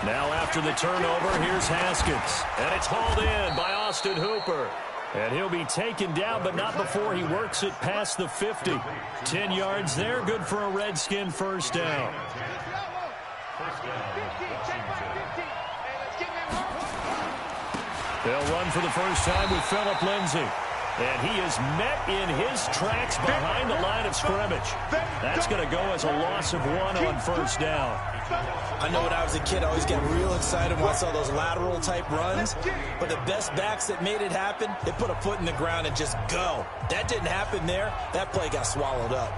Now after the turnover, here's Haskins. And it's hauled in by Austin Hooper. And he'll be taken down, but not before he works it past the 50. 10 yards there, good for a Redskin first down. They'll run for the first time with Phillip Lindsay. And he is met in his tracks behind the line of scrimmage. That's going to go as a loss of 1 on first down. I know when I was a kid, I always got real excited when I saw those lateral-type runs. But the best backs that made it happen, they put a foot in the ground and just go. That didn't happen there. That play got swallowed up.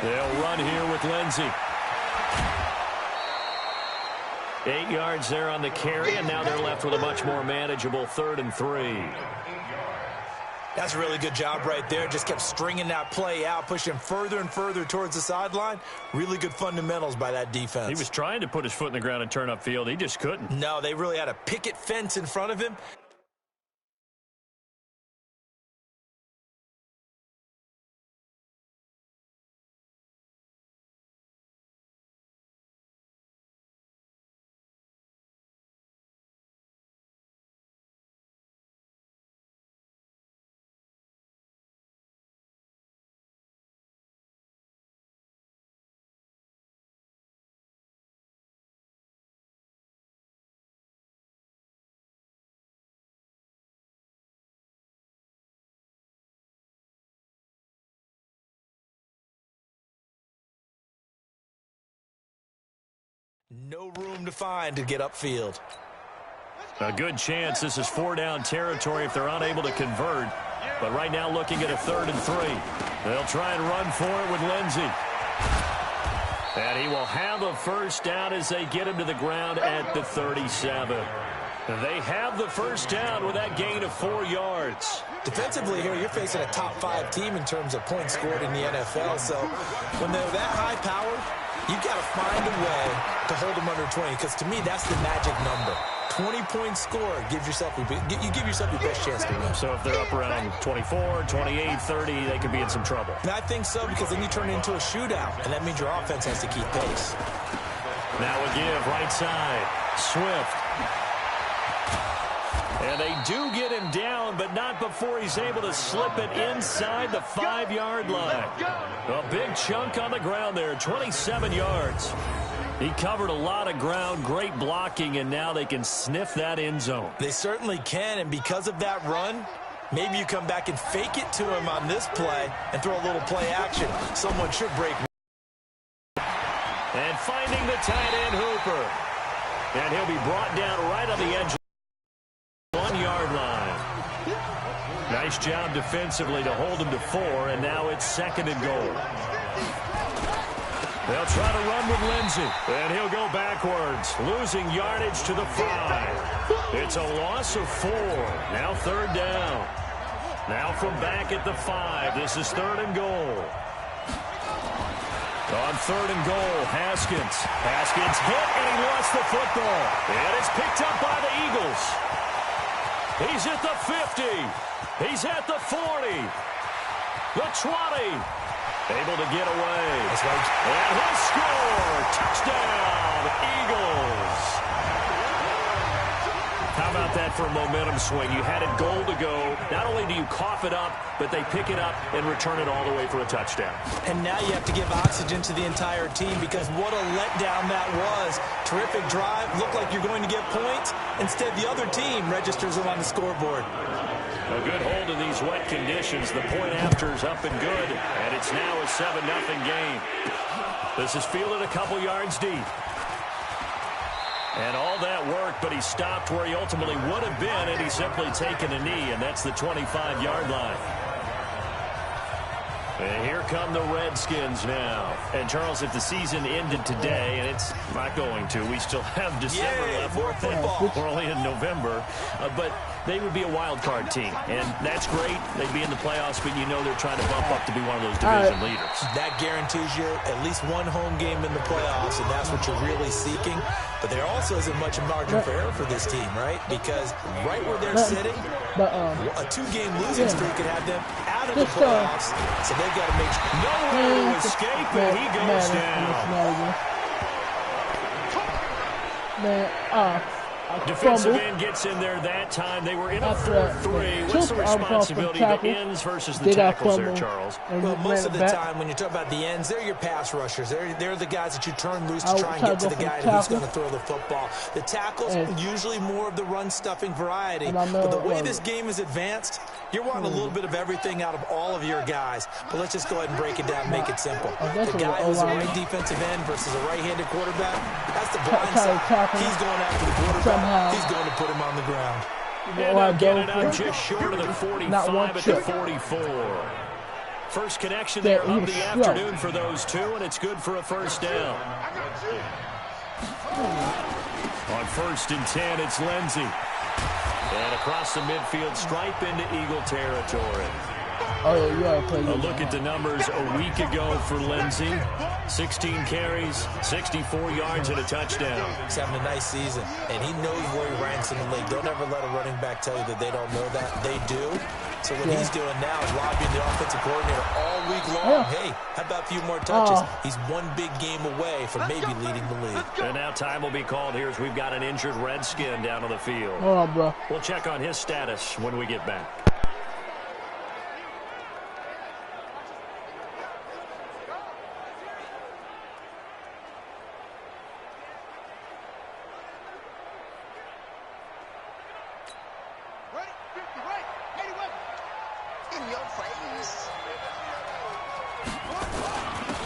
They'll run here with Lindsay. 8 yards there on the carry, and now they're left with a much more manageable 3rd and 3. That's a really good job right there. Just kept stringing that play out, pushing further and further towards the sideline. Really good fundamentals by that defense. He was trying to put his foot in the ground and turn upfield. He just couldn't. No, they really had a picket fence in front of him. No room to find to get upfield. A good chance this is 4-down territory if they're unable to convert. But right now looking at a 3rd and 3. They'll try and run for it with Lindsay. And he will have a first down as they get him to the ground at the 37. They have the first down with that gain of 4 yards. Defensively here, you're facing a top-5 team in terms of points scored in the NFL. So when they're that high-powered, you've got to find a way to hold them under 20, because to me, that's the magic number. 20 points scored gives yourself you give yourself your best chance to win. So if they're up around 24, 28, 30, they could be in some trouble. And I think so, because then you turn it into a shootout, and that means your offense has to keep pace. Now a give, right side. Swift. And they do get him down, but not before he's able to slip it inside the 5-yard line. A big chunk on the ground there, 27 yards. He covered a lot of ground, great blocking, and now they can sniff that end zone. They certainly can, and because of that run, maybe you come back and fake it to him on this play and throw a little play action. Someone should break. And finding the tight end, Hooper. And he'll be brought down right on the edge of the 1-yard line. Nice job defensively to hold him to 4, and now it's 2nd and goal. They'll try to run with Lindsay, and he'll go backwards, losing yardage to the 5. It's a loss of 4. Now 3rd down. Now from back at the 5, this is 3rd and goal. On 3rd and goal, Haskins. Haskins hit, and he lost the football. And it's picked up by the Eagles. He's at the 50. He's at the 40. The 20. Able to get away. That's right. And he'll score. Touchdown, Eagles. How about that for a momentum swing? You had a goal to go. Not only do you cough it up, but they pick it up and return it all the way for a touchdown. And now you have to give oxygen to the entire team, because what a letdown that was. Terrific drive. Looked like you're going to get points. Instead, the other team registers them on the scoreboard. A good hold in these wet conditions. The point after is up and good, and it's now a 7-0 game. This is fielded a couple yards deep. And all that work, but he stopped where he ultimately would have been, and he's simply taken a knee, and that's the 25-yard line. And here come the Redskins now. And, Charles, if the season ended today, and it's not going to, we still have December left. More football. We're only in November. But they would be a wild card team, and that's great. They'd be in the playoffs, but you know they're trying to bump up to be one of those division leaders. That guarantees you at least one home game in the playoffs, and that's what you're really seeking. But there also isn't much margin for error for this team, right? Because right where they're sitting, a 2-game losing streak could have them out of the playoffs. So they've got to make nowhere to escape, and he goes down. Defensive end gets in there that time. They were in a 4-3. What's the responsibility of the ends versus the tackles there, Charles? Well, most of the time when you talk about the ends, they're your pass rushers. They're the guys that you turn loose to try and get to the guy who's going to throw the football. The tackles, usually more of the run-stuffing variety. But the way this game is advanced, you're wanting a little bit of everything out of all of your guys. But let's just go ahead and break it down and make it simple. The guy who's a right defensive end versus a right-handed quarterback, that's the blind side. He's going after the quarterback. He's going to put him on the ground. And they'll get it up just short of the 45 at the 44. First connection there of the afternoon for those two, and it's good for a first down. On 1st and 10, it's Lindsey. And across the midfield, stripe into Eagle territory. A look at the numbers a week ago for Lindsey. 16 carries, 64 yards, and a touchdown. He's having a nice season, and he knows where he ranks in the league. Don't ever let a running back tell you that they don't know that. They do. So what he's doing now is lobbying the offensive coordinator all week long. Hey, how about a few more touches? He's one big game away from maybe leading the league. And now time will be called here as we've got an injured Redskin down on the field. Bro. We'll check on his status when we get back.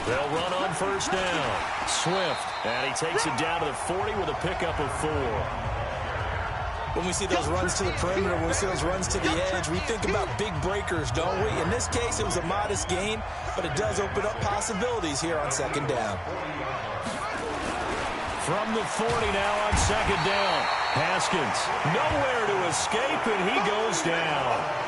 They'll run on first down. Swift, and he takes it down to the 40 with a pickup of 4. When we see those runs to the perimeter, when we see those runs to the edge, we think about big breakers, don't we? In this case, it was a modest gain, but it does open up possibilities here on 2nd down. From the 40 now on 2nd down. Haskins, nowhere to escape, and he goes down.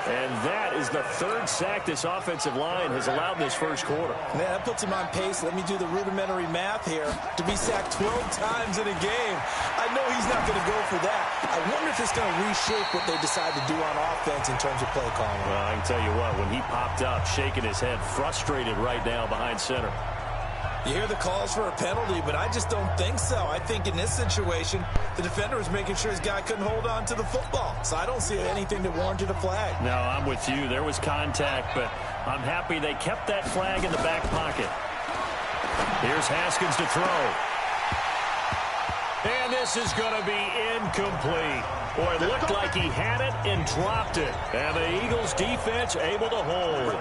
And that is the 3rd sack this offensive line has allowed in this first quarter. Man, that puts him on pace. Let me do the rudimentary math here. To be sacked 12 times in a game. I know he's not going to go for that. I wonder if it's going to reshape what they decide to do on offense in terms of play calling. Well, I can tell you what, when he popped up, shaking his head, frustrated right now behind center. You hear the calls for a penalty, but I just don't think so. I think in this situation, the defender was making sure his guy couldn't hold on to the football. So I don't see anything that warranted a flag. No, I'm with you. There was contact, but I'm happy they kept that flag in the back pocket. Here's Haskins to throw. And this is going to be incomplete. Boy, it looked like he had it and dropped it. And the Eagles defense able to hold.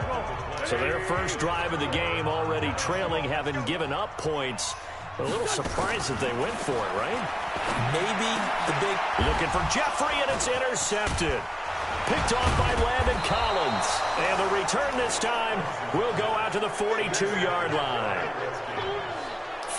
So their first drive of the game already trailing, having given up points. A little surprised that they went for it, right? Maybe the big... Looking for Jeffrey, and it's intercepted. Picked off by Landon Collins. And the return this time will go out to the 42-yard line.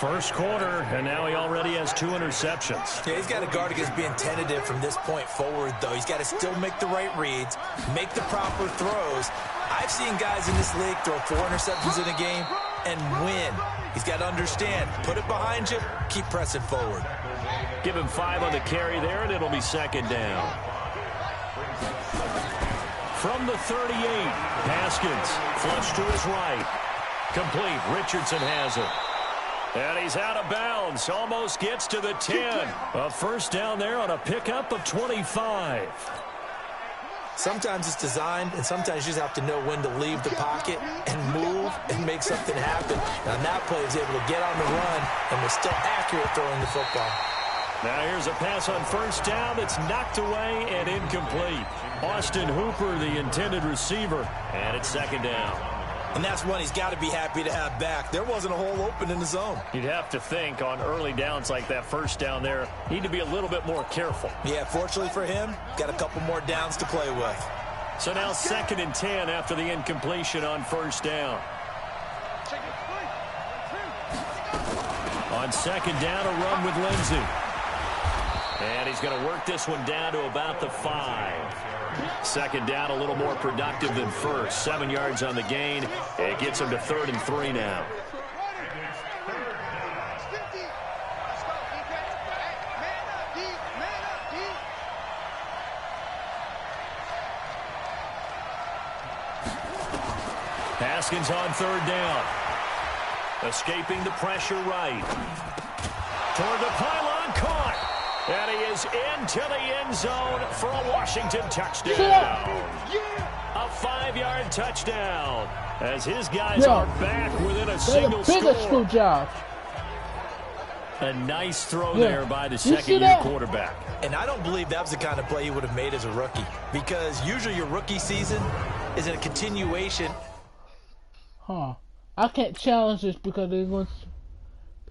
First quarter, and now he already has 2 interceptions. Yeah, he's got to guard against being tentative from this point forward, though. He's got to still make the right reads, make the proper throws. I've seen guys in this league throw 4 interceptions in a game and win. He's got to understand, put it behind you, keep pressing forward. Give him 5 on the carry there, and it'll be 2nd down. From the 38, Haskins, flush to his right. Complete, Richardson has it. And he's out of bounds, almost gets to the 10. A first down there on a pickup of 25. Sometimes it's designed, and sometimes you just have to know when to leave the pocket and move and make something happen. Now, that play is able to get on the run and was still accurate throwing the football. Now here's a pass on first down that's knocked away and incomplete. Austin Hooper, the intended receiver, and it's second down. And that's one he's got to be happy to have back. There wasn't a hole open in the zone. You'd have to think on early downs like that first down there, need to be a little bit more careful. Yeah, fortunately for him, got a couple more downs to play with. So now 2nd and 10 after the incompletion on first down. On 2nd down, a run with Lindsey. And he's going to work this one down to about the 5. 2nd down, a little more productive than first. 7 yards on the gain. It gets him to 3rd and 3 now. Haskins on 3rd down. Escaping the pressure right. Toward the pylon, caught. And he is into the end zone for a Washington touchdown. A 5-yard touchdown. As his guys are back within a single score. Job. A nice throw there by the second-year quarterback. And I don't believe that was the kind of play he would have made as a rookie. Because usually your rookie season is a continuation. Huh. I can't challenge this because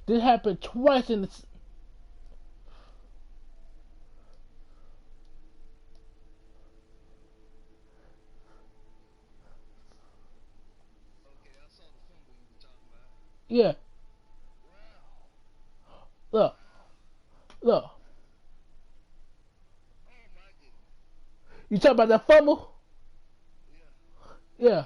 this happened twice in the... Yeah. Look. You talking about that fumble? Yeah.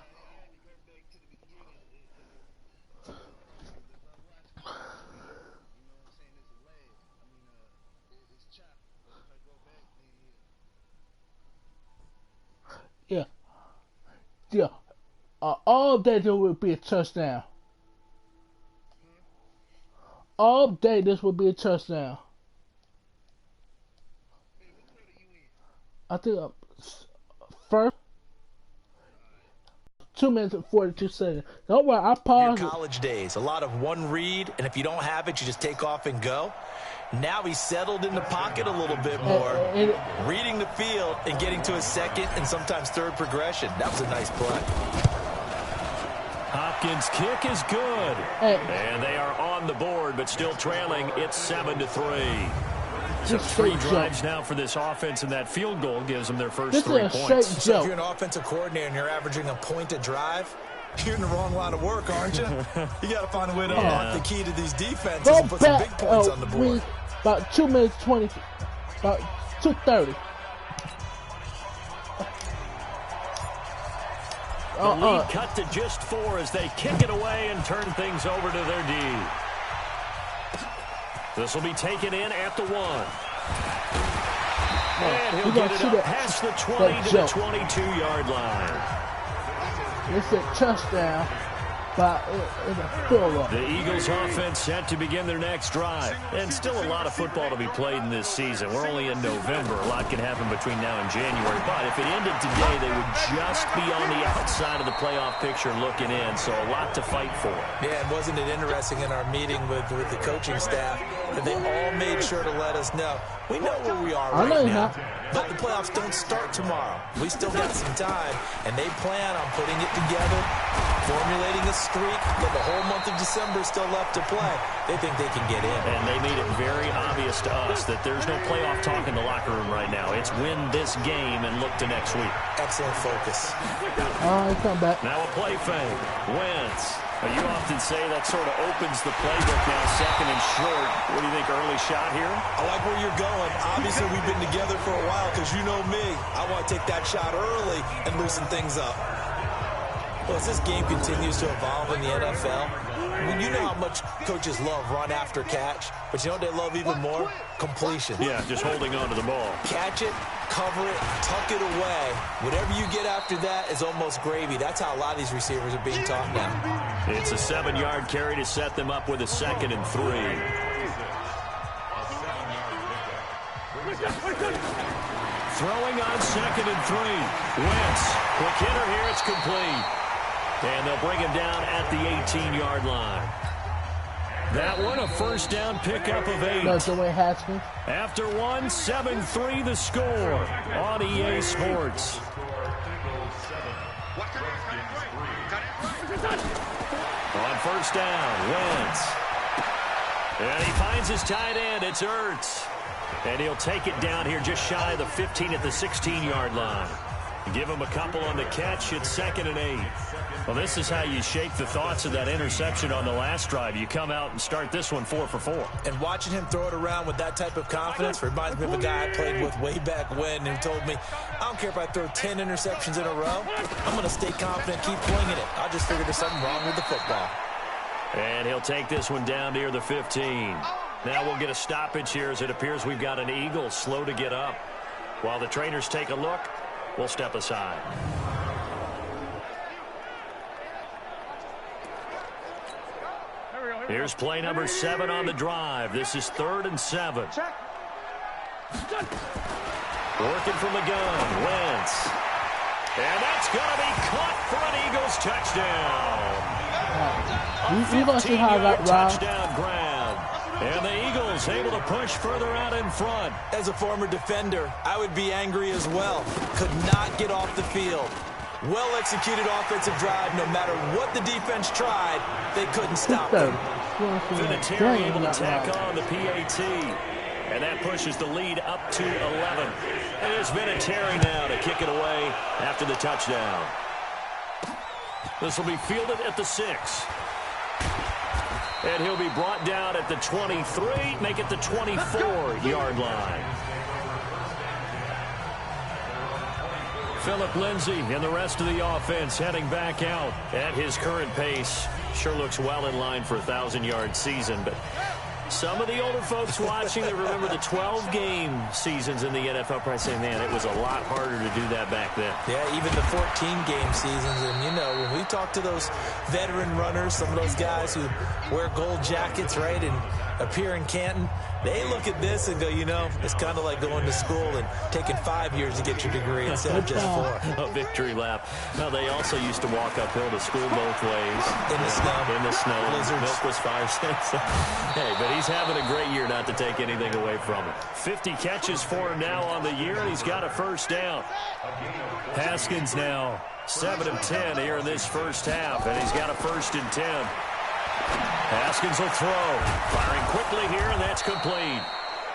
Yeah. All day there will be a touchdown. All day this will be a touchdown. I think first 2 minutes and 42 seconds. Don't worry, I paused. Your college days, a lot of one read, and if you don't have it, you just take off and go. Now he's settled in the pocket a little bit more, reading the field and getting to his second and sometimes third progression. That was a nice play. Hopkins' kick is good. And they are on the board, but still trailing. It's 7-3. So 3 drives now for this offense, and that field goal gives them their first 3 points. So if you're an offensive coordinator and you're averaging a point a drive, you're in the wrong line of work, aren't you? You got to find a way to unlock the key to these defenses and put some big points on the board. About 2 minutes 20, about 2:30. The lead cut to just 4 as they kick it away and turn things over to their D. This will be taken in at the 1. And he'll get it up past the 20 to the 22-yard line. It's a touchdown, but it's a field. The Eagles offense set to begin their next drive. And still a lot of football to be played in this season. We're only in November. A lot can happen between now and January. But if it ended today, they would just be on the outside of the playoff picture looking in. So a lot to fight for. Yeah, and wasn't it interesting in our meeting with the coaching staff that they all made sure to let us know. We know where we are right now. But the playoffs don't start tomorrow. We still got some time, and they plan on putting it together, formulating a streak, but the whole month of December is still left to play. They think they can get in. And they made it very obvious to us that there's no playoff talk in the locker room right now. It's win this game and look to next week. Excellent focus. All right, come back. Now a play fake. Wentz. You often say that sort of opens the playbook now, 2nd and short. What do you think, early shot here? I like where you're going. Obviously, we've been together for a while because you know me. I want to take that shot early and loosen things up. Well, as this game continues to evolve in the NFL, you know how much coaches love run after catch, but you know what they love even more? Completion. Yeah, just holding on to the ball. Catch it, cover it, tuck it away. Whatever you get after that is almost gravy. That's how a lot of these receivers are being taught now. It's a 7-yard carry to set them up with a 2nd and 3. Throwing on 2nd and 3. Wentz, quick hitter here, it's complete. And they'll bring him down at the 18-yard line. That one, a first down pickup of 8. No, Dwayne Haskins. After one, 7-3 the score on EA Sports. On first down, Wentz. And he finds his tight end. It's Ertz. And he'll take it down here just shy of the 15 at the 16-yard line. Give him a couple on the catch. It's 2nd and 8. Well, this is how you shake the thoughts of that interception on the last drive. You come out and start this one 4 for 4. And watching him throw it around with that type of confidence reminds me of a guy I played with way back when who told me, I don't care if I throw 10 interceptions in a row. I'm going to stay confident, keep winging it. I just figured there's something wrong with the football. And he'll take this one down near the 15. Now we'll get a stoppage here as it appears we've got an Eagle slow to get up. While the trainers take a look, we'll step aside. Here's play number 7 on the drive. This is 3rd and 7. Working from the gun, Wentz. And that's going to be caught for an Eagles touchdown. You're going to see how I got robbed. Touchdown grab. And the Eagles able to push further out in front. As a former defender, I would be angry as well. Could not get off the field. Well-executed offensive drive. No matter what the defense tried, they couldn't stop them. Vinatieri able to tack on the PAT. And that pushes the lead up to 11. And it's Vinatieri now to kick it away after the touchdown. This will be fielded at the 6. And he'll be brought down at the 23, make it the 24-yard line. Philip Lindsay and the rest of the offense heading back out at his current pace. Sure looks well in line for a 1,000-yard season, but some of the older folks watching that remember the 12-game seasons in the NFL probably say, man, it was a lot harder to do that back then. Yeah, even the 14-game seasons. And, you know, when we talk to those veteran runners, some of those guys who wear gold jackets, right, and appear in Canton, they look at this and go, you know, it's kind of like going to school and taking 5 years to get your degree instead of just 4. A victory lap. No, they also used to walk uphill to school both ways. In the snow. In the snow. Blizzards. Milk was 5 cents. Hey, but he's having a great year, not to take anything away from him. 50 catches for him now on the year, and he's got a first down. Haskins now 7 of 10 here in this first half, and he's got a 1st and 10. Haskins will throw. Firing quickly here, and that's complete.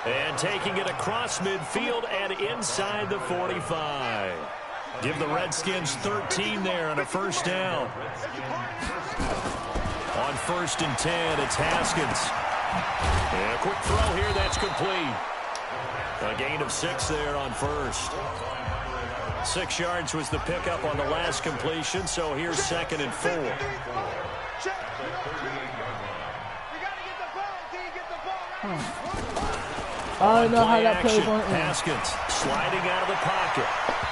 And taking it across midfield and inside the 45. Give the Redskins 13 there and a first down. On 1st and 10, it's Haskins. And a quick throw here, that's complete. A gain of 6 there on 1st. 6 yards was the pickup on the last completion, so here's 2nd and 4. I don't know how that play went in. Haskins sliding out of the pocket.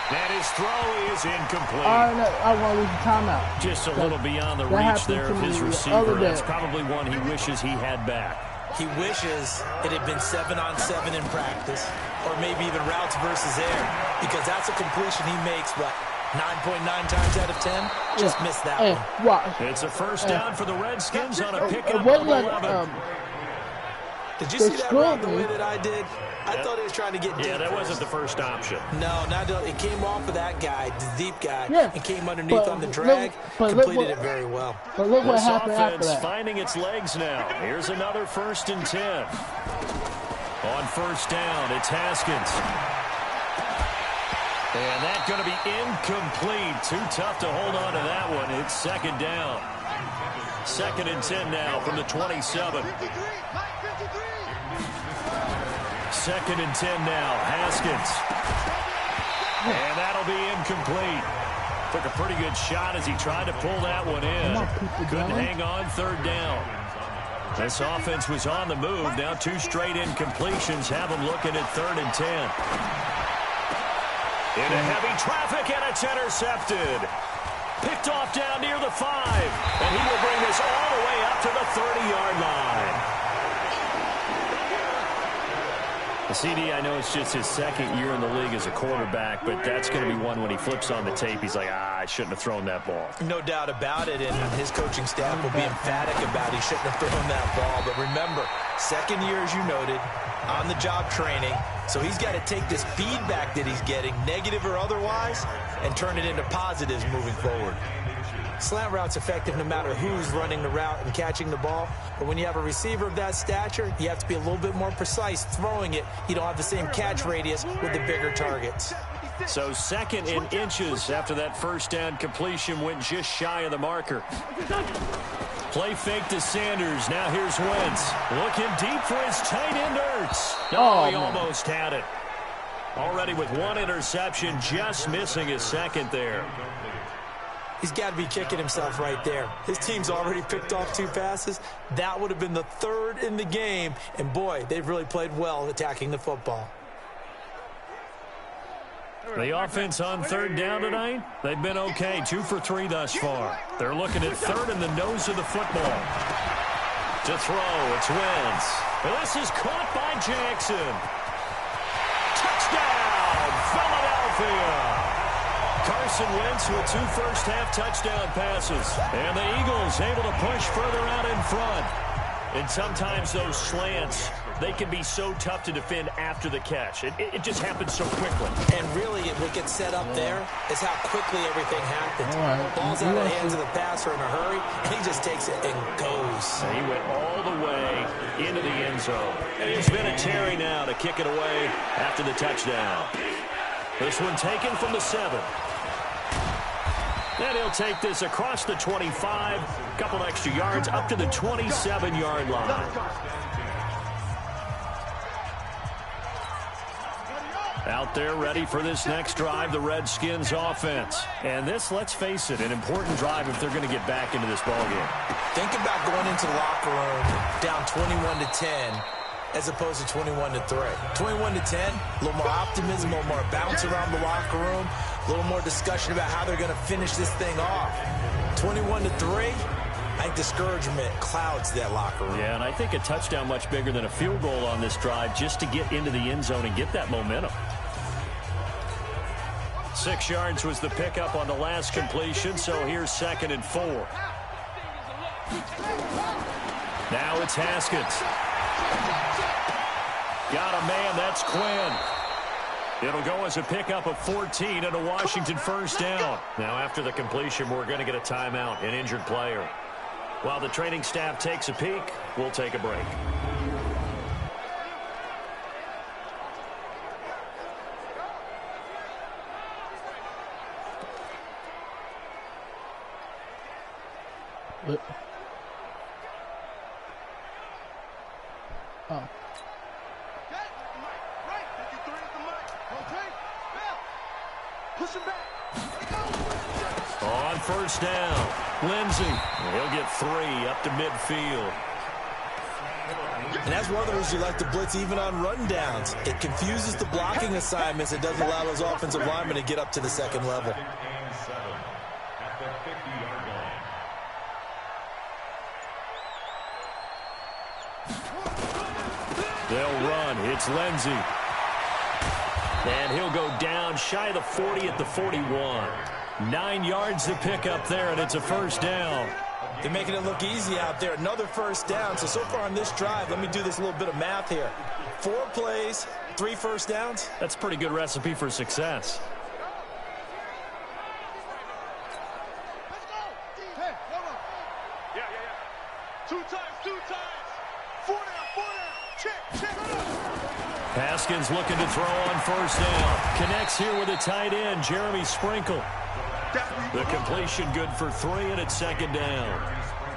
And his throw is incomplete. I want to lose the timeout. Just a little beyond the reach there of his receiver. That's probably one he wishes he had back. He wishes it had been 7-on-7 in practice, or maybe even routes versus air, because that's a completion he makes, what, 9.9 times out of 10? Just missed that one. Watch. It's a first down for the Redskins on a pickup What of like 11. Did you see that route the way that I did? I thought he was trying to get deep. Yeah, that wasn't the first option. No, it came off of that guy, the deep guy, and came underneath but on the drag, completed it very well. But look what This happened after offense that. finding its legs now. Here's another 1st and 10. On 1st down, it's Haskins. And that's going to be incomplete. Too tough to hold on to that one. It's 2nd down. 2nd and 10 now from the 27. 2nd and 10 now. Haskins. And that'll be incomplete. Took a pretty good shot as he tried to pull that one in. Couldn't hang on 3rd down. This offense was on the move. Now 2 straight incompletions have them looking at 3rd and 10. Into heavy traffic, and it's intercepted. Picked off down near the 5. And he will bring this all the way up to the 30-yard line. The CD, I know it's just his second year in the league as a quarterback, but that's going to be one when he flips on the tape. He's like, I shouldn't have thrown that ball. No doubt about it, and his coaching staff will be emphatic about he shouldn't have thrown that ball. But remember, second year, as you noted, on-the-job training. So he's got to take this feedback that he's getting, negative or otherwise, and turn it into positives moving forward. Slant route's effective no matter who's running the route and catching the ball. But when you have a receiver of that stature, you have to be a little bit more precise throwing it. You don't have the same catch radius with the bigger targets. So second in inches after that first down completion went just shy of the marker. Play fake to Sanders. Now here's Wentz. Looking deep for his tight end Ertz. No, he almost had it. Already with one interception, just missing his second there. He's got to be kicking himself right there. His team's already picked off 2 passes. That would have been the 3rd in the game. And, boy, they've really played well attacking the football. The offense on 3rd down tonight, they've been okay. 2 for 3 thus far. They're looking at 3rd in the nose of the football. To throw, it's Wentz. This is caught by Jackson. Touchdown, Philadelphia. Carson Wentz with 2 first-half touchdown passes. And the Eagles able to push further out in front. And sometimes those slants, they can be so tough to defend after the catch. It just happens so quickly. And really, what gets set up there is how quickly everything happens. Ball's out of the hands of the passer in a hurry, and he just takes it and goes. And he went all the way into the end zone. And it's been a Terry now to kick it away after the touchdown. This one taken from the 7. And he'll take this across the 25, couple extra yards up to the 27-yard line. Out there ready for this next drive, the Redskins offense. And this, let's face it, an important drive if they're going to get back into this ballgame. Think about going into the locker room down 21-10 as opposed to 21-3. 21-10, a little more optimism, a little more bounce around the locker room, a little more discussion about how they're going to finish this thing off. 21-3, I think discouragement clouds that locker room. Yeah, and I think a touchdown much bigger than a field goal on this drive just to get into the end zone and get that momentum. 6 yards was the pickup on the last completion, so here's 2nd and 4. Now it's Haskins. Got a man, that's Quinn. It'll go as a pickup of 14 and a Washington first down. Now after the completion, we're going to get a timeout, an injured player. While the training staff takes a peek, we'll take a break. Oh. On first down, Lindsey. He'll get 3 up to midfield. And that's one of the reasons you like to blitz even on rundowns. It confuses the blocking assignments. It doesn't allow those offensive linemen to get up to the second level. They'll run. It's Lindsey. And he'll go down shy of the 40 at the 41. 9 yards to pick up there, and it's a first down. They're making it look easy out there. Another first down. So far on this drive, let me do this little bit of math here. 4 plays, 3 first downs. That's a pretty good recipe for success. Haskins looking to throw on first down. Connects here with a tight end, Jeremy Sprinkle. The completion good for 3, and it's 2nd down.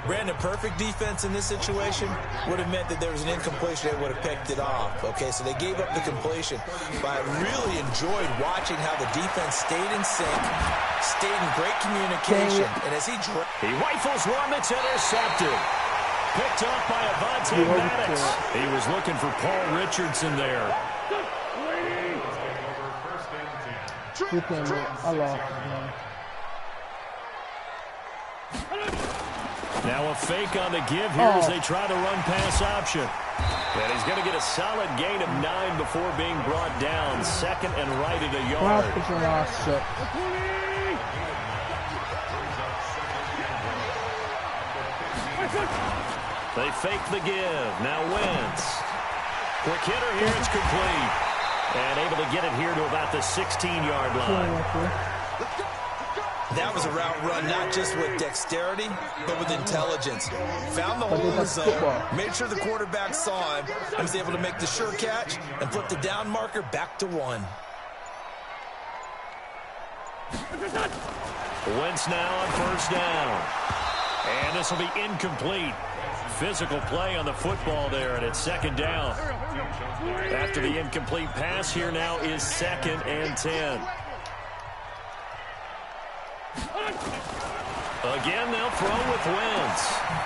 Brandon, perfect defense in this situation would have meant that there was an incompletion. They would have picked it off. Okay, so they gave up the completion. But I really enjoyed watching how the defense stayed in sync, stayed in great communication. And as he rifles one that's intercepted. Picked off by Avonte Maddox. He was looking for Paul Richardson there. Now a fake on the give here as they try to run pass option. And he's going to get a solid gain of 9 before being brought down. Second and right at a yard. They fake the give. Now Wentz. Quick hitter here. It's complete. And able to get it here to about the 16-yard line. That was a route run not just with dexterity, but with intelligence. Found the hole in the zone, made sure the quarterback saw him, and was able to make the sure catch and flip the down marker back to 1. Wentz now on first down. And this will be incomplete. Physical play on the football there, and it's second down. After the incomplete pass, here now is 2nd and 10. Again, they'll throw with Wentz.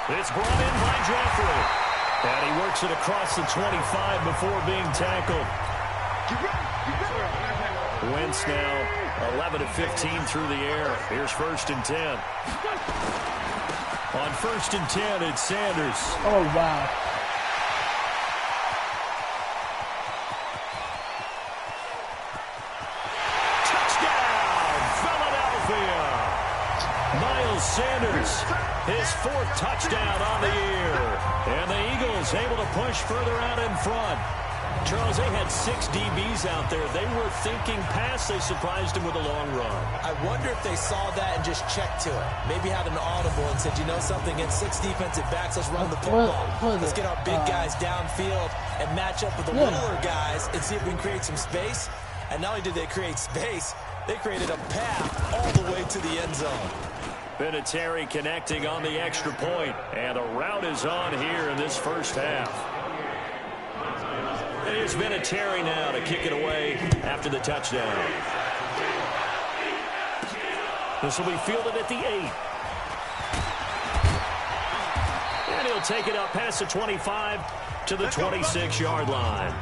It's brought in by Jeffrey. And he works it across the 25 before being tackled. Wentz now 11 of 15 through the air. Here's 1st and 10. On 1st and 10, it's Sanders. Oh, wow. Touchdown, Philadelphia. Miles Sanders, his 4th touchdown on the year. And the Eagles able to push further out in front. Charles, they had 6 DBs out there. They were thinking pass. They surprised him with a long run. I wonder if they saw that and just checked to it. Maybe had an audible and said, you know something, against 6 defensive backs, let's run the football. Let's get our big guys downfield and match up with the littler guys and see if we can create some space. And not only did they create space, they created a path all the way to the end zone. Vinatieri connecting on the extra point. And a route is on here in this first half. Here's Vinatieri now to kick it away after the touchdown. This will be fielded at the 8. And he'll take it up past the 25 to the 26-yard line.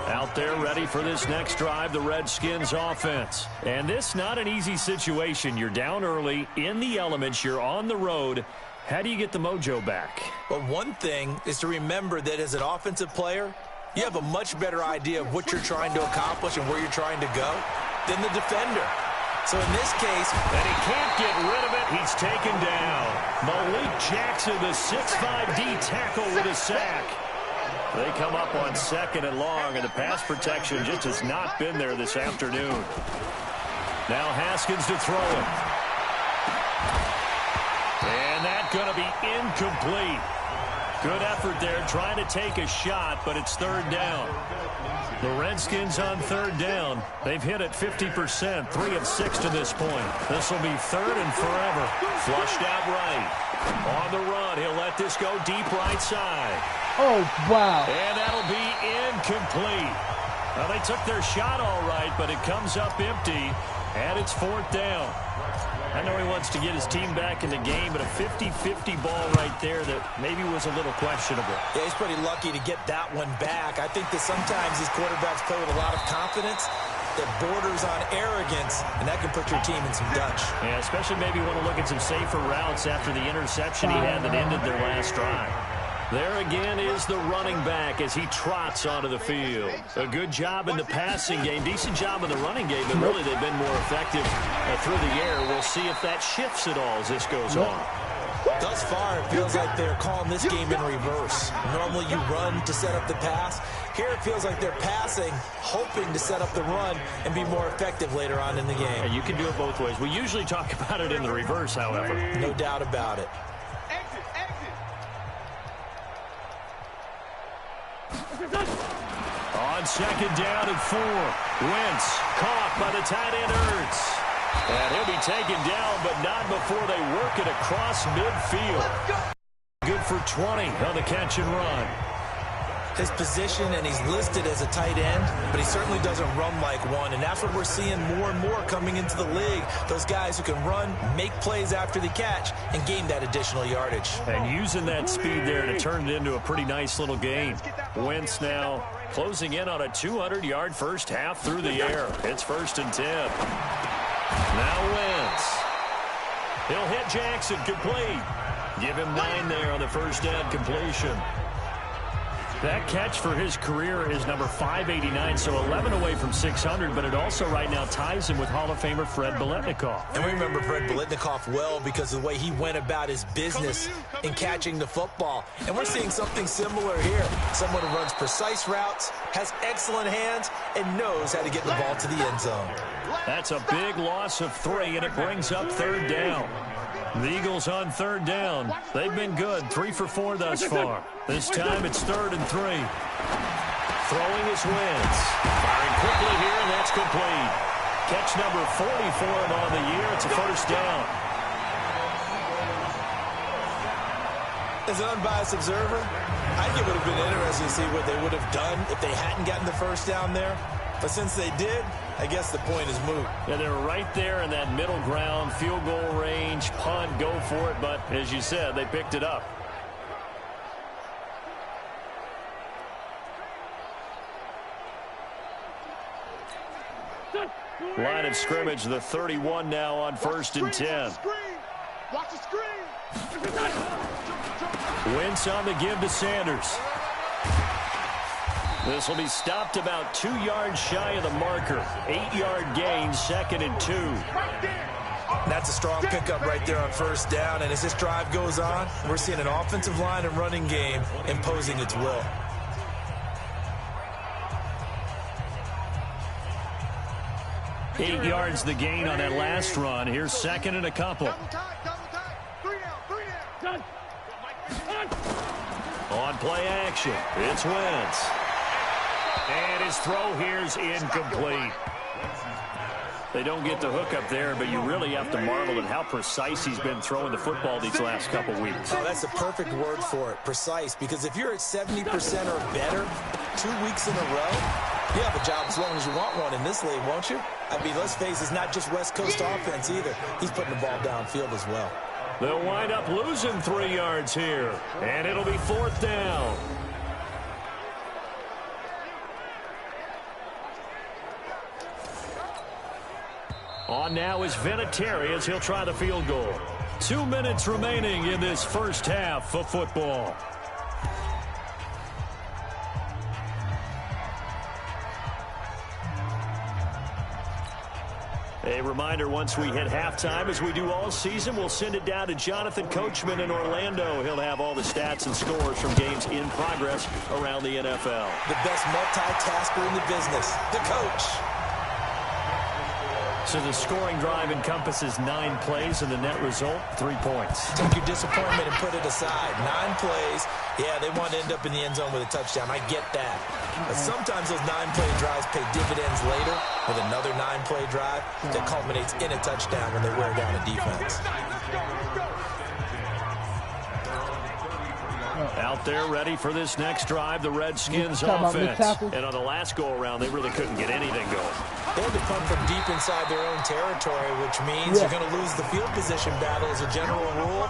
Out there ready for this next drive, the Redskins offense. And this not an easy situation. You're down early, in the elements, you're on the road. How do you get the mojo back? Well, one thing is to remember that as an offensive player, you have a much better idea of what you're trying to accomplish and where you're trying to go than the defender. So in this case, and he can't get rid of it. He's taken down. Malik Jackson, the 6'5" D tackle with a sack. They come up on 2nd and long, and the pass protection just has not been there this afternoon. Now Haskins to throw it. And that's going to be incomplete. Good effort there trying to take a shot, but it's 3rd down. The Redskins on 3rd down. They've hit it 50%, 3 of 6 to this point. This will be 3rd and forever. Flushed out right. On the run, he'll let this go deep right side. Oh, wow. And that'll be incomplete. Well, they took their shot all right, but it comes up empty, and it's 4th down. I know he wants to get his team back in the game, but a 50-50 ball right there that maybe was a little questionable. Yeah, he's pretty lucky to get that one back. I think that sometimes these quarterbacks play with a lot of confidence that borders on arrogance, and that can put your team in some dutch. Yeah, especially maybe want to look at some safer routes after the interception he had that ended their last drive. There again is the running back as he trots onto the field. A good job in the passing game, decent job in the running game, but really they've been more effective through the air. We'll see if that shifts at all as this goes on. Thus far, it feels like they're calling this game in reverse. Normally you run to set up the pass. Here it feels like they're passing, hoping to set up the run and be more effective later on in the game. Yeah, you can do it both ways. We usually talk about it in the reverse, however. No doubt about it. On 2nd down and 4. Wentz caught by the tight end Ertz. And he'll be taken down, but not before they work it across midfield. Good for 20 on the catch and run. His position, and he's listed as a tight end, but he certainly doesn't run like one, and that's what we're seeing more and more coming into the league. Those guys who can run, make plays after the catch, and gain that additional yardage. And using that speed there to turn it into a pretty nice little game. Wentz now closing in on a 200-yard first half through the air. It's 1st and 10. Now Wentz. He'll hit Jackson complete. Give him 9 there on the first down completion. That catch for his career is number 589, so 11 away from 600, but it also right now ties him with Hall of Famer Fred Biletnikoff. And we remember Fred Biletnikoff well because of the way he went about his business in catching the football. And we're seeing something similar here. Someone who runs precise routes, has excellent hands, and knows how to get the ball to the end zone. That's a big loss of 3, and it brings up third down. The Eagles on third down. They've been good, 3 for 4 thus far. This time it's 3rd and 3. Throwing his Wentz. Firing quickly here, and that's complete. Catch number 40 for him on the year. It's a first down. As an unbiased observer, I think it would have been interesting to see what they would have done if they hadn't gotten the first down there. But since they did, I guess the point is moot. Yeah, they're right there in that middle ground, field goal range, punt, go for it. But as you said, they picked it up. Line of scrimmage, the 31 now on 1st and 10. Watch the screen. Wentz on the give to Sanders. This will be stopped about 2 yards shy of the marker. 8-yard gain, 2nd and 2. That's a strong pickup right there on first down. And as this drive goes on, we're seeing an offensive line and running game imposing its will. Eight yards the gain on that last run. Here's 2nd and a couple. Double time. 3 down. On play action, it's Wentz. And his throw here's incomplete. They don't get the hook up there, but you really have to marvel at how precise he's been throwing the football these last couple weeks. Oh, that's a perfect word for it, precise, because if you're at 70% or better 2 weeks in a row, you have a job as long as you want one in this league, won't you? I mean, let's face it, it's not just West Coast offense either. He's putting the ball downfield as well. They'll wind up losing 3 yards here, and it'll be 4th down. On now is Vinatieri as he'll try the field goal. 2 minutes remaining in this first half of football. A reminder, once we hit halftime, as we do all season, we'll send it down to Jonathan Coachman in Orlando. He'll have all the stats and scores from games in progress around the NFL. The best multitasker in the business, the coach. So the scoring drive encompasses 9 plays, and the net result, 3 points. Take your disappointment and put it aside. 9 plays. Yeah, they want to end up in the end zone with a touchdown. I get that. But sometimes those 9-play drives pay dividends later with another 9-play drive that culminates in a touchdown when they wear down a defense. Out there ready for this next drive, the Redskins offense. And on the last go-around, they really couldn't get anything going. They had to punt from deep inside their own territory, which means you're going to lose the field position battle as a general rule.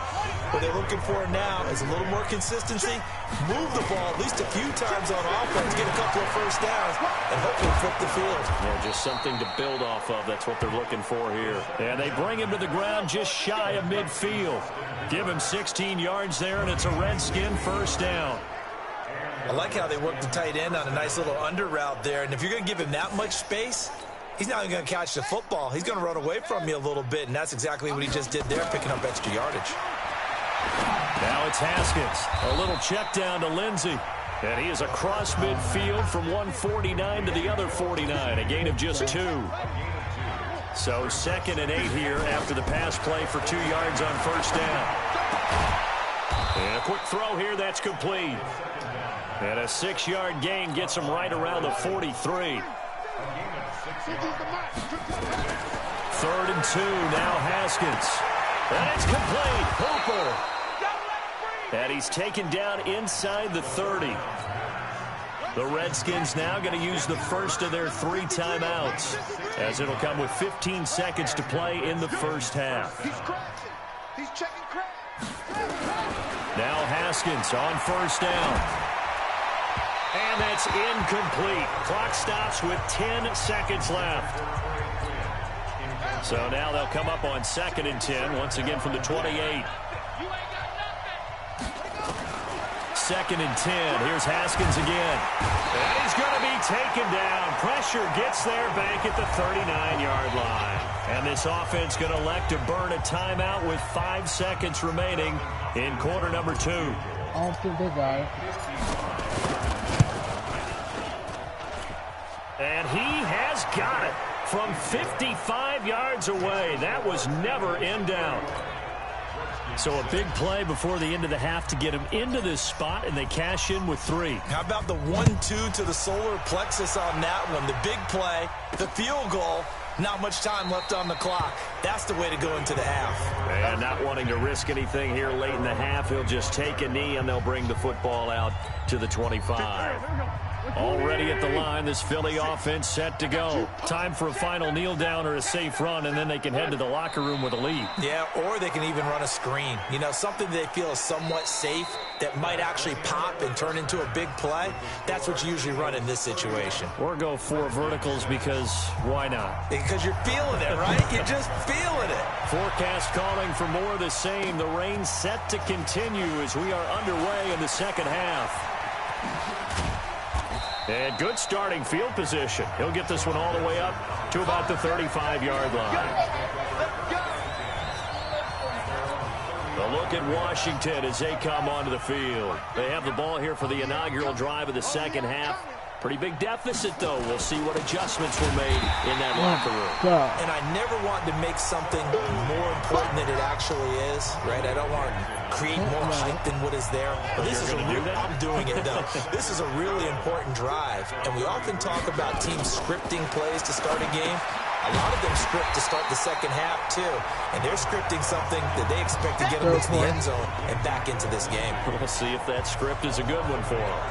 What they're looking for now is a little more consistency, move the ball at least a few times on offense, get a couple of first downs, and hopefully flip the field. Yeah, just something to build off of. That's what they're looking for here. And they bring him to the ground just shy of midfield. Give him 16 yards there, and it's a Redskin first down. I like how they work the tight end on a nice little under route there. And if you're going to give him that much space, he's not even going to catch the football. He's going to run away from you a little bit, and that's exactly what he just did there, picking up extra yardage. Now it's Haskins. A little check down to Lindsey. And he is across midfield from 149 to the other 49, a gain of just 2. So 2nd and 8 here after the pass play for 2 yards on first down. And a quick throw here, that's complete. And a 6-yard gain gets him right around the 43. 3rd and 2, now Haskins. And it's complete. Hooper. And he's taken down inside the 30. The Redskins now going to use the first of their 3 timeouts, as it'll come with 15 seconds to play in the first half. He's checking crack. Now Haskins on first down. And that's incomplete. Clock stops with 10 seconds left. So now they'll come up on 2nd and 10, once again from the 28. 2nd and 10. Here's Haskins again. And he's going to be taken down. Pressure gets there back at the 39-yard line. And this offense going to elect to burn a timeout with 5 seconds remaining in quarter number 2. I don't think they got it. And he has got it from 55 yards away. That was never in doubt. So a big play before the end of the half to get him into this spot, and they cash in with 3. How about the 1-2 to the solar plexus on that one? The big play, the field goal, not much time left on the clock. That's the way to go into the half. And not wanting to risk anything here late in the half, he'll just take a knee, and they'll bring the football out to the 25. Already at the line, this Philly offense set to go. Time for a final kneel down or a safe run, and then they can head to the locker room with a lead. Yeah, or they can even run a screen. You know, something they feel is somewhat safe that might actually pop and turn into a big play. That's what you usually run in this situation. Or go 4 verticals because why not? Because you're feeling it, right? You're just feeling it. Forecast calling for more of the same. The rain set to continue as we are underway in the second half. And good starting field position. He'll get this one all the way up to about the 35-yard line. A look at Washington as they come onto the field. They have the ball here for the inaugural drive of the second half. Pretty big deficit, though. We'll see what adjustments were made in that locker room. And I never want to make something more important than it actually is, right? I don't want to create more hype than what is there. But this is I'm doing it, though. This is a really important drive. And we often talk about teams scripting plays to start a game. A lot of them script to start the second half, too. And they're scripting something that they expect to get them into the end zone and back into this game. We'll see if that script is a good one for them.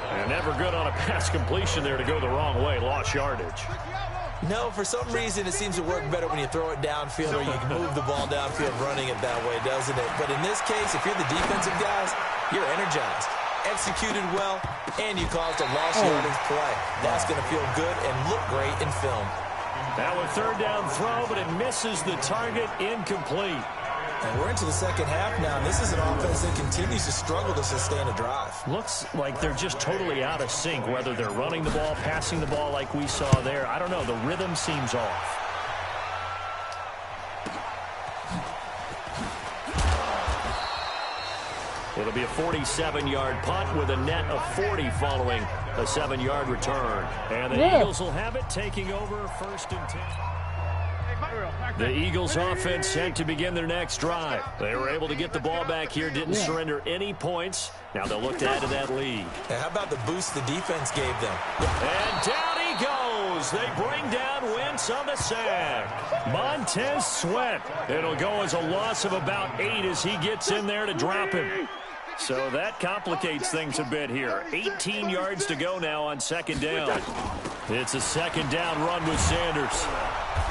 And never good on a pass completion there to go the wrong way. Lost yardage. No, for some reason it seems to work better when you throw it downfield or you can move the ball downfield running it that way, doesn't it? But in this case, if you're the defensive guys, you're energized, executed well, and you caused a lost yardage play. That's going to feel good and look great in film. Now a 3rd down throw, but it misses the target, incomplete. And we're into the second half now, and this is an offense that continues to struggle to sustain a drive. Looks like they're just totally out of sync, whether they're running the ball, passing the ball like we saw there. I don't know. The rhythm seems off. It'll be a 47-yard punt with a net of 40 following a 7-yard return. And the Eagles will have it, taking over 1st and 10. The Eagles offense set to begin their next drive. They were able to get the ball back here, didn't surrender any points. Now they'll look to add to that lead. And how about the boost the defense gave them? And down he goes. They bring down Wentz on the sack. Montez Sweat. It'll go as a loss of about 8 as he gets in there to drop him. So that complicates things a bit here. 18 yards to go now on 2nd down. It's a 2nd down run with Sanders.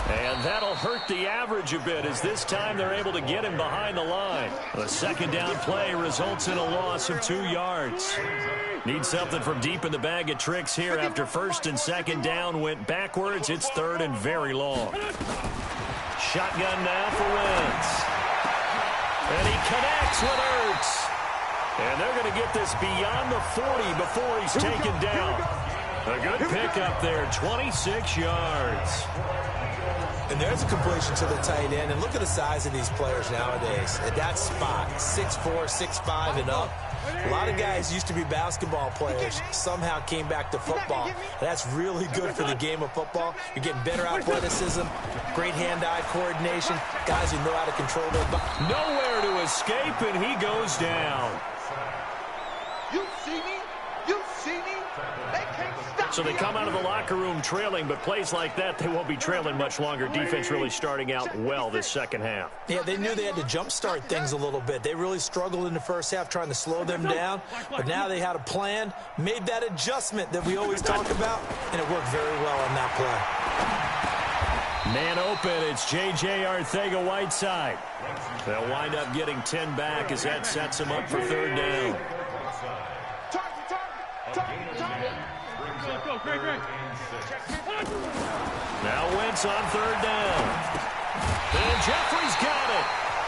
And that'll hurt the average a bit as this time they're able to get him behind the line. The 2nd down play results in a loss of 2 yards. Need something from deep in the bag of tricks here after 1st and 2nd down went backwards. It's 3rd and very long. Shotgun now for Wentz. And he connects with Ertz. And they're going to get this beyond the 40 before he's taken down. A good pickup there, 26 yards. And there's a completion to the tight end. And look at the size of these players nowadays. At that spot, 6'4", 6'5", and up. A lot of guys used to be basketball players, somehow came back to football. That's really good for the game of football. You're getting better athleticism, great hand-eye coordination, guys who know how to control their body. Nowhere to escape, and he goes down. You see me? You see me? They can't stop So they me. come out of the locker room trailing, but plays like that, they won't be trailing much longer. Defense really starting out well this second half. Yeah, they knew they had to jumpstart things a little bit. They really struggled in the first half trying to slow them down, but now they had a plan, made that adjustment that we always talk about, and it worked very well on that play. Man open, it's J.J. Arcega-Whiteside. They'll wind up getting 10 back as that sets them up for 3rd down. Now Wentz on 3rd down. And Jeffrey's got it.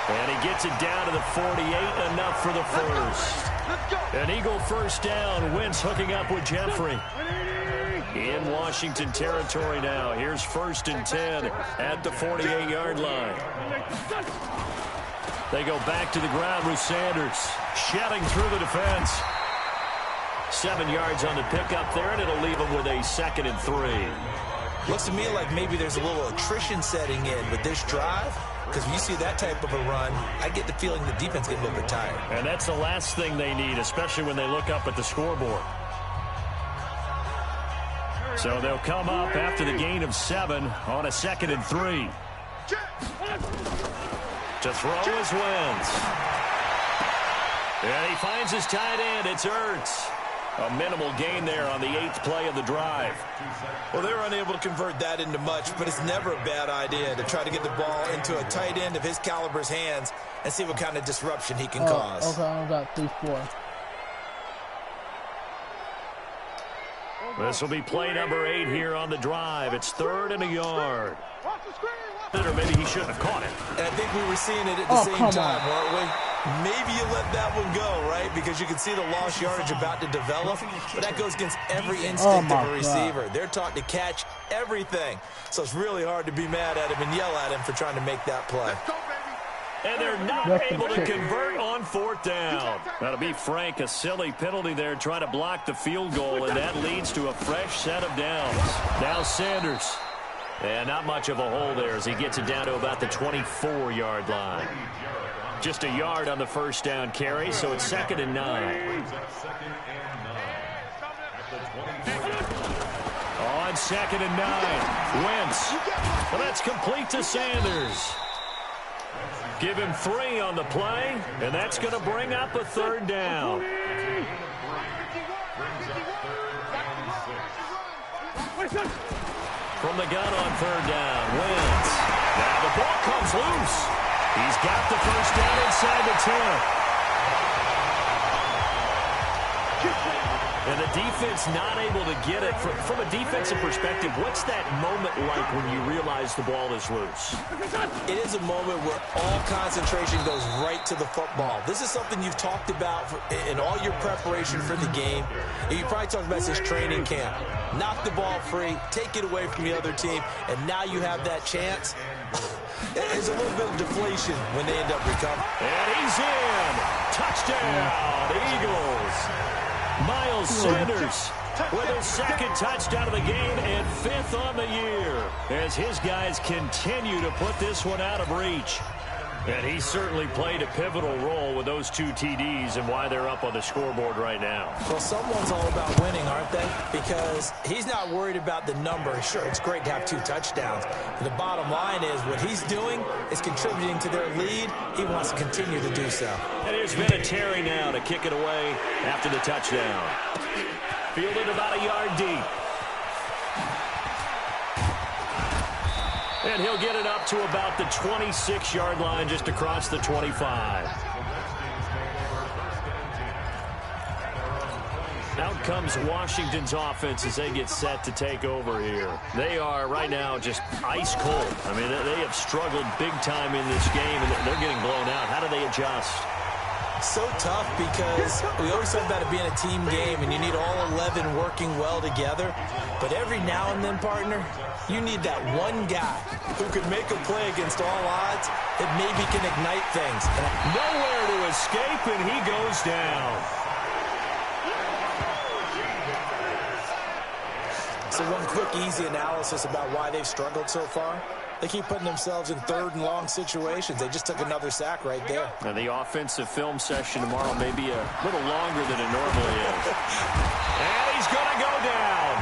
And he gets it down to the 48, enough for the first. Let's go. An Eagle first down. Wentz hooking up with Jeffrey. In Washington territory now. Here's 1st and 10 at the 48-yard line. They go back to the ground with Sanders. Shedding through the defense. 7 yards on the pickup there, and it'll leave them with a 2nd and 3. Looks to me like maybe there's a little attrition setting in with this drive. Because when you see that type of a run, I get the feeling the defense gets a little bit tired. And that's the last thing they need, especially when they look up at the scoreboard. So they'll come up after the gain of 7 on a 2nd and 3. To throw is Wentz. And he finds his tight end. It's Ertz. A minimal gain there on the 8th play of the drive. Well, they were unable to convert that into much, but it's never a bad idea to try to get the ball into a tight end of his caliber's hands and see what kind of disruption he can cause. Okay, I got 3-4. This will be play number 8 here on the drive. It's 3rd and a yard. Or maybe he shouldn't have caught it. And I think we were seeing it at the same time, weren't we? Maybe you let that one go, right? Because you can see the lost yardage about to develop. But that goes against every instinct of a receiver. They're taught to catch everything. So it's really hard to be mad at him and yell at him for trying to make that play. And they're not able to convert on 4th down. That'll be Frank, a silly penalty there trying to block the field goal, and that leads to a fresh set of downs. Now Sanders. And not much of a hole there as he gets it down to about the 24-yard line. Just a yard on the first down carry, so it's 2nd and 9. On 2nd and 9, Wentz. Well, that's complete to Sanders. Give him 3 on the play, and that's going to bring up a 3rd down. From the gun on 3rd down, Wentz. Now the ball comes loose. He's got the first down inside the 10. And the defense not able to get it. From a defensive perspective, what's that moment like when you realize the ball is loose? It is a moment where all concentration goes right to the football. This is something you've talked about in all your preparation for the game. And you probably talked about this training camp. Knock the ball free, take it away from the other team, and now you have that chance. There's a little bit of deflation when they end up recovering. And he's in. Touchdown, Eagles. Miles Sanders with his 2nd touchdown of the game and 5th on the year as his guys continue to put this one out of reach. And he certainly played a pivotal role with those 2 TDs and why they're up on the scoreboard right now. Well, someone's all about winning, aren't they? Because he's not worried about the number. Sure, it's great to have 2 touchdowns. But the bottom line is what he's doing is contributing to their lead. He wants to continue to do so. And here's Vinatieri now to kick it away after the touchdown. Fielded about a yard deep. And he'll get it up to about the 26-yard line just across the 25. Out comes Washington's offense as they get set to take over here. They are right now just ice cold. I mean, they have struggled big time in this game, and they're getting blown out. How do they adjust? So tough because we always talk about it being a team game and you need all 11 working well together. But every now and then, partner, you need that one guy who can make a play against all odds that maybe can ignite things. Nowhere to escape, and he goes down. So one quick, easy analysis about why they've struggled so far. They keep putting themselves in 3rd and long situations. They just took another sack right there. And the offensive film session tomorrow may be a little longer than it normally is. And he's going to go down.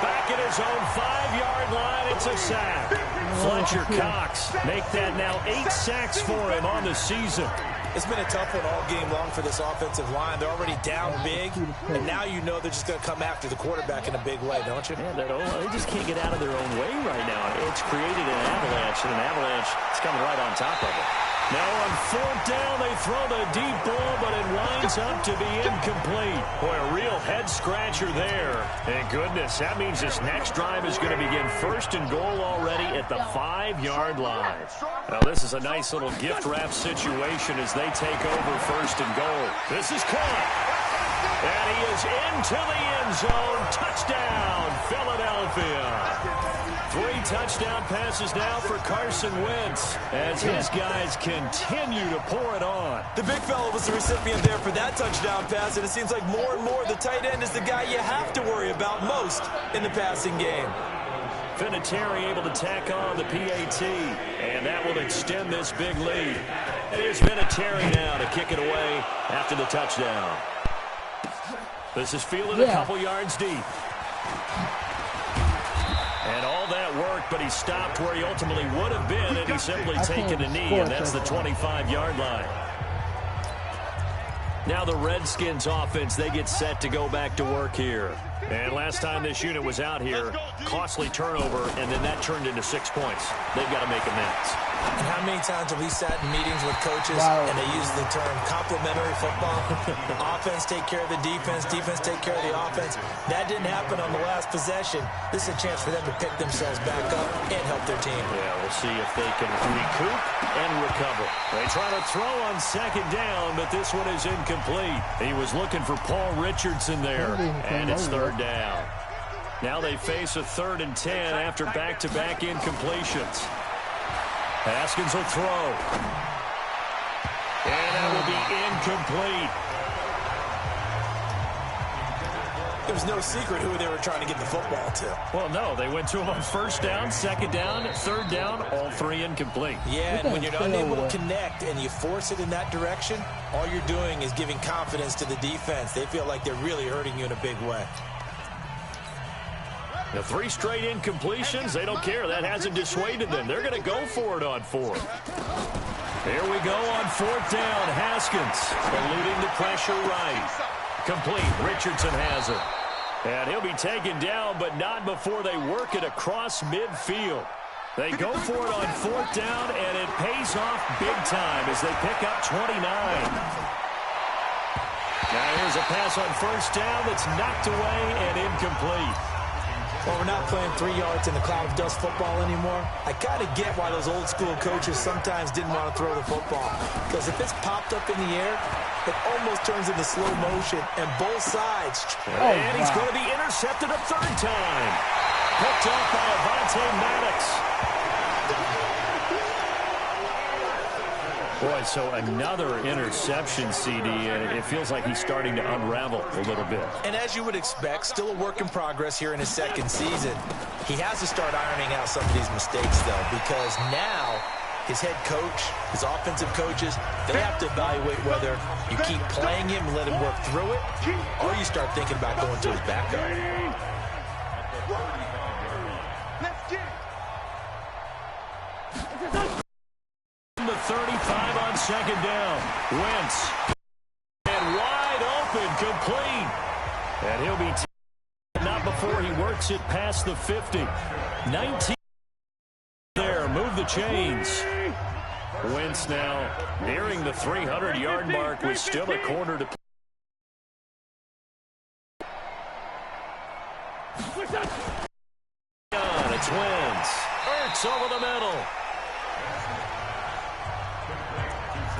Back at his own 5-yard line, it's a sack. Fletcher Cox make that now 8 sacks for him on the season. It's been a tough one all game long for this offensive line. They're already down big, and now you know they're just going to come after the quarterback in a big way, don't you? Yeah, they just can't get out of their own way right now. It's created an avalanche, and an avalanche is coming right on top of it. Now on 4th down, they throw the deep ball, but it winds up to be incomplete. Boy, a real head-scratcher there. And goodness, that means this next drive is going to begin 1st and goal already at the 5-yard line. Now, this is a nice little gift wrap situation as they take over 1st and goal. This is caught. And he is into the end zone. Touchdown, Philadelphia. 3 touchdown passes now for Carson Wentz as his guys continue to pour it on. The big fella was the recipient there for that touchdown pass, and it seems like more and more the tight end is the guy you have to worry about most in the passing game. Vinatieri able to tack on the PAT, and that will extend this big lead. And here's Vinatieri now to kick it away after the touchdown. This is fielded a couple yards deep. And all that work, but he stopped where he ultimately would have been, and he's simply taken a knee, and that's the 25-yard line. Now the Redskins offense, they get set to go back to work here. And last time this unit was out here, costly turnover, and then that turned into 6 points. They've got to make amends. And how many times have we sat in meetings with coaches and they use the term complementary football? Offense take care of the defense, defense take care of the offense. That didn't happen on the last possession. This is a chance for them to pick themselves back up and help their team. Yeah, we'll see if they can recoup and recover. They try to throw on second down, but this one is incomplete. He was looking for Paul Richardson there, and it's third down. Now they face a 3rd and 10 after back-to-back incompletions. Haskins will throw. And that will be incomplete. There was no secret who they were trying to get the football to. Well, no, they went to him on 1st down, 2nd down, 3rd down, all 3 incomplete. Yeah, and when you're unable to connect and you force it in that direction, all you're doing is giving confidence to the defense. They feel like they're really hurting you in a big way. The 3 straight incompletions, they don't care. That hasn't dissuaded them. They're going to go for it on 4th. Here we go on 4th down. Haskins eluding the pressure right. Complete. Richardson has it. And he'll be taken down, but not before they work it across midfield. They go for it on 4th down, and it pays off big time as they pick up 29. Now here's a pass on 1st down that's knocked away and incomplete. Well, we're not playing 3 yards in the cloud of dust football anymore. I kind of get why those old school coaches sometimes didn't want to throw the football. Because if it's popped up in the air, it almost turns into slow motion, and both sides. And he's going to be intercepted a 3rd time. Picked up by Avonte Maddox. Boy, so another interception, CD, and it feels like he's starting to unravel a little bit. And as you would expect, still a work in progress here in his 2nd season. He has to start ironing out some of these mistakes, though, because now his head coach, his offensive coaches, they have to evaluate whether you keep playing him and let him work through it, or you start thinking about going to his backup. The 35 on 2nd down. Wentz. And wide open, complete. And he'll be not before he works it past the 50. 19 there. Move the chains. Wentz now nearing the 300-yard mark with still a quarter to play. It's Wentz. Ertz over the middle.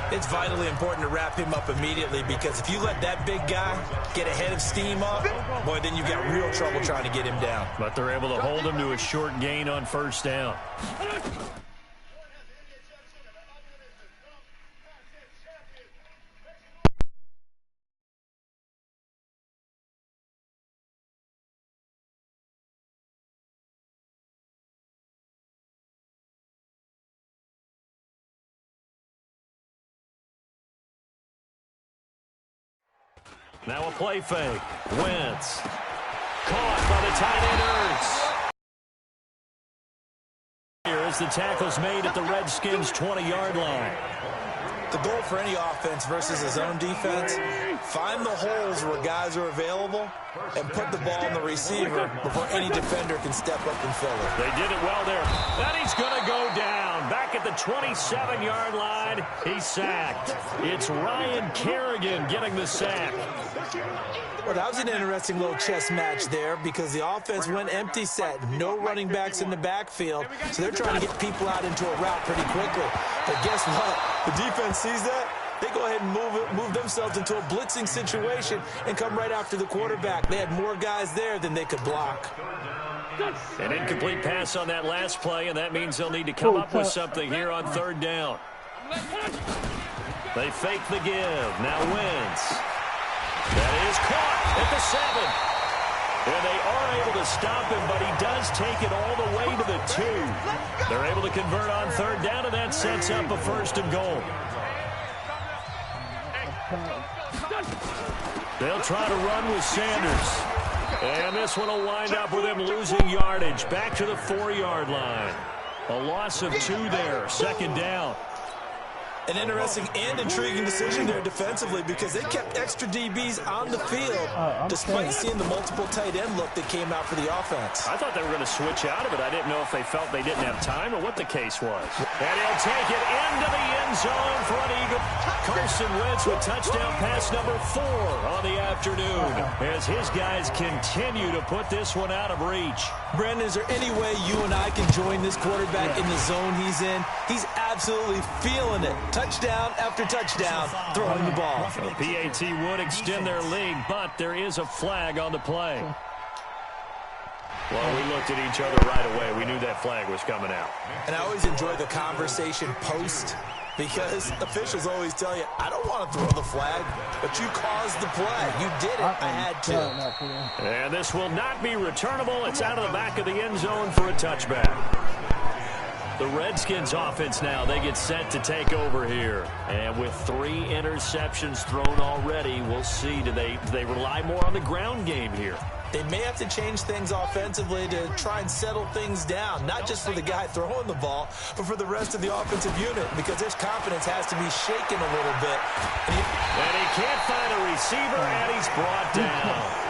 It's vitally important to wrap him up immediately, because if you let that big guy get a head of steam up, boy, then you've got real trouble trying to get him down. But they're able to hold him to a short gain on 1st down. Now a play fake. Wentz. Caught by the tight end Ertz. Here as the tackle's made at the Redskins' 20-yard line. The goal for any offense versus his own defense, find the holes where guys are available and put the ball on the receiver before any defender can step up and fill it. They did it well there. And he's going to go down. Back at the 27-yard line, he's sacked. It's Ryan Kerrigan getting the sack. Well, that was an interesting little chess match there, because the offense went empty set. No running backs in the backfield, so they're trying to get people out into a route pretty quickly. But guess what? The defense sees that. They go ahead and move them themselves into a blitzing situation and come right after the quarterback. They had more guys there than they could block. An incomplete pass on that last play, and that means they'll need to come up with something here on third down. They fake the give. Now Wentz. That is caught at the 7. And they are able to stop him, but he does take it all the way to the 2. They're able to convert on third down, and that sets up a first and goal. They'll try to run with Sanders. And this one will wind up with him losing yardage. Back to the 4-yard line. A loss of 2 there. Second down. An interesting and intriguing decision there defensively because they kept extra DBs on the field despite seeing the multiple tight end look that came out for the offense. I thought they were going to switch out of it. I didn't know if they felt they didn't have time or what the case was. And he'll take it into the end zone for an Eagle. Carson Wentz with touchdown pass number 4 on the afternoon as his guys continue to put this one out of reach. Brandon, is there any way you and I can join this quarterback in the zone he's in? He's absolutely feeling it. Touchdown after touchdown, throwing the ball. The PAT would extend their lead, but there is a flag on the play. Well, we looked at each other right away. We knew that flag was coming out. And I always enjoy the conversation post because officials always tell you, I don't want to throw the flag, but you caused the play. You did it. I had to. And this will not be returnable. It's out of the back of the end zone for a touchback. The Redskins offense now, they get set to take over here. And with 3 interceptions thrown already, we'll see. Do they rely more on the ground game here? They may have to change things offensively to try and settle things down, not just for the guy throwing the ball, but for the rest of the offensive unit, because their confidence has to be shaken a little bit. And he can't find a receiver, and he's brought down.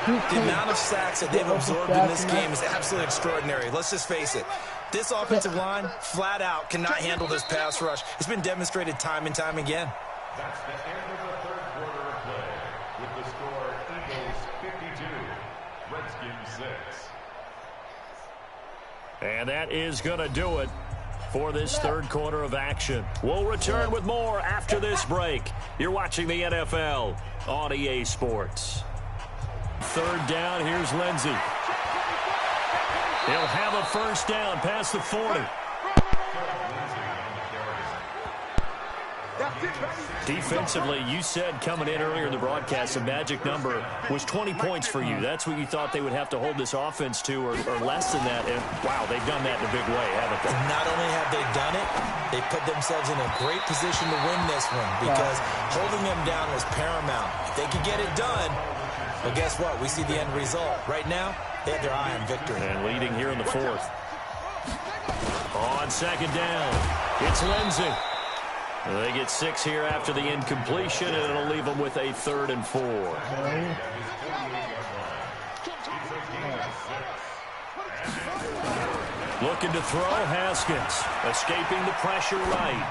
The amount of sacks that they've absorbed in this game is absolutely extraordinary. Let's just face it. This offensive line, flat out, cannot handle this pass rush. It's been demonstrated time and time again. That's the end of the third quarter of play. With the score, Eagles 52, Redskins 6. And that is going to do it for this third quarter of action. We'll return with more after this break. You're watching the NFL on EA Sports. Third down, here's Lindsey. He'll have a first down past the 40. Defensively, you said coming in earlier in the broadcast, the magic number was 20 points for you. That's what you thought they would have to hold this offense to, or less than that. And, wow, they've done that in a big way, haven't they? Not only have they done it, they put themselves in a great position to win this one because holding them down was paramount. If they could get it done, well, guess what? We see the end result. Right now, they have their eye on victory. And leading here in the 4th. On second down, it's Lindsey. They get 6 here after the incompletion, and it'll leave them with a 3rd and 4. Looking to throw, Haskins. Escaping the pressure right.